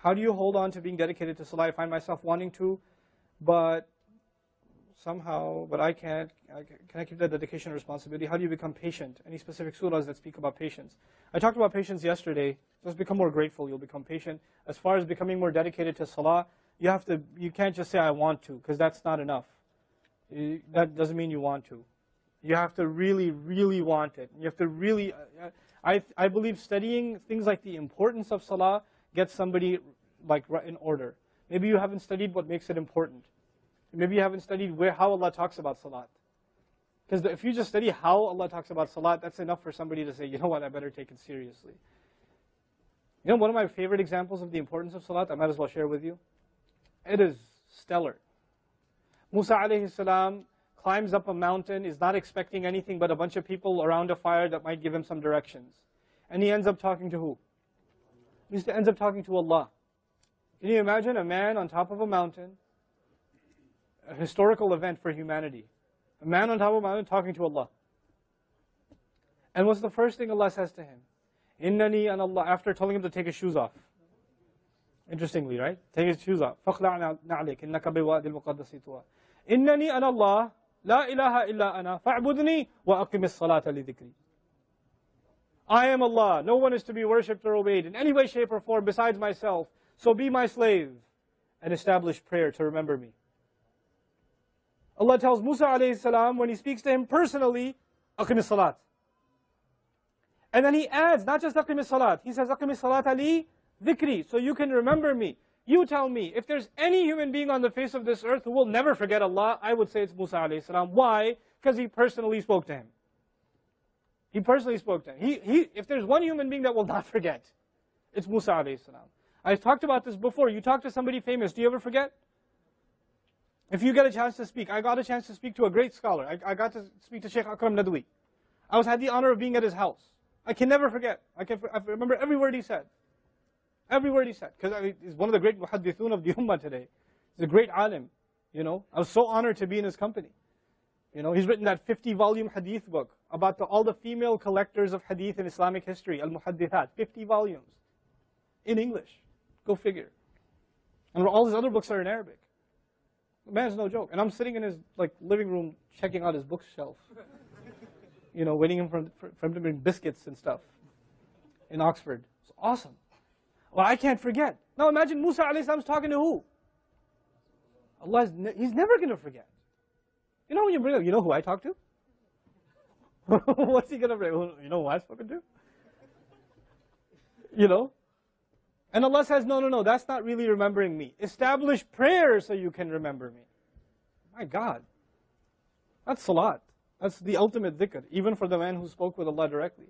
How do you hold on to being dedicated to Salah? I find myself wanting to, but somehow, but I can't. Can I keep that dedication and responsibility? How do you become patient? Any specific surahs that speak about patience? I talked about patience yesterday. Just become more grateful, you'll become patient. As far as becoming more dedicated to Salah, you can't just say, I want to, because that's not enough. That doesn't mean you want to. You have to really, really want it. You have to really, I believe studying things like the importance of Salah gets somebody like in order. Maybe you haven't studied what makes it important. Maybe you haven't studied how Allah talks about Salat. Because if you just study how Allah talks about Salat, that's enough for somebody to say, you know what, I better take it seriously. You know, one of my favorite examples of the importance of Salat, I might as well share with you. It is stellar. Musa alayhi salam climbs up a mountain, is not expecting anything but a bunch of people around a fire that might give him some directions. And he ends up talking to who? He ends up talking to Allah. Can you imagine a man on top of a mountain, a historical event for humanity. A man on top of a mountain talking to Allah. And what's the first thing Allah says to him? Innani an Allah, after telling him to take his shoes off. Interestingly, right? Take his shoes off. فَخْلَعْ نَعْلِكَ إِنَّكَ بِوَادِ الْمُقَدَّسِ طُوَى إِنَّنِي أَنَا اللَّهِ لَا إِلَهَ إِلَّا أَنَا فَاعْبُدْنِي وَأَقِمِ الصَّلَاةَ لِذِكْرِي. I am Allah. No one is to be worshipped or obeyed in any way, shape, or form besides myself. So be my slave and establish prayer to remember me. Allah tells Musa alayhi salam when he speaks to him personally, أَقِمِ الصَّلَاةِ. And then he adds, not just أَقِمِ الصَّلَاةِ, he says أَقِمِ الصَّلَاةَ لِي ذِكْرِي, so you can remember me. You tell me, if there's any human being on the face of this earth who will never forget Allah, I would say it's Musa alayhi salam. Why? Because he personally spoke to him. He personally spoke to him. If there's one human being that will not forget, it's Musa alayhi salam. I've talked about this before. You talk to somebody famous, do you ever forget? If you get a chance to speak, I got a chance to speak to a great scholar. I got to speak to Sheikh Akram Nadwi. Had the honor of being at his house. I can never forget. I remember every word he said. Every word he said. Because he's one of the great muhaddithun of the ummah today. He's a great alim. You know, I was so honored to be in his company. You know, he's written that 50-volume hadith book about all the female collectors of hadith in Islamic history, al-muhaddithat, 50 volumes. In English. Go figure. And all his other books are in Arabic. The man's no joke. And I'm sitting in his living room checking out his bookshelf. You know, waiting for him to bring biscuits and stuff in Oxford. It's awesome. Well, I can't forget. Now imagine Musa alayhi salam's talking to who? Allah, he's never going to forget. You know when you bring up, you know who I talk to? What's he going to bring? You know who I've spoken to? You know? And Allah says, no, that's not really remembering me. Establish prayer so you can remember me. My God. That's salat. That's the ultimate dhikr, even for the man who spoke with Allah directly.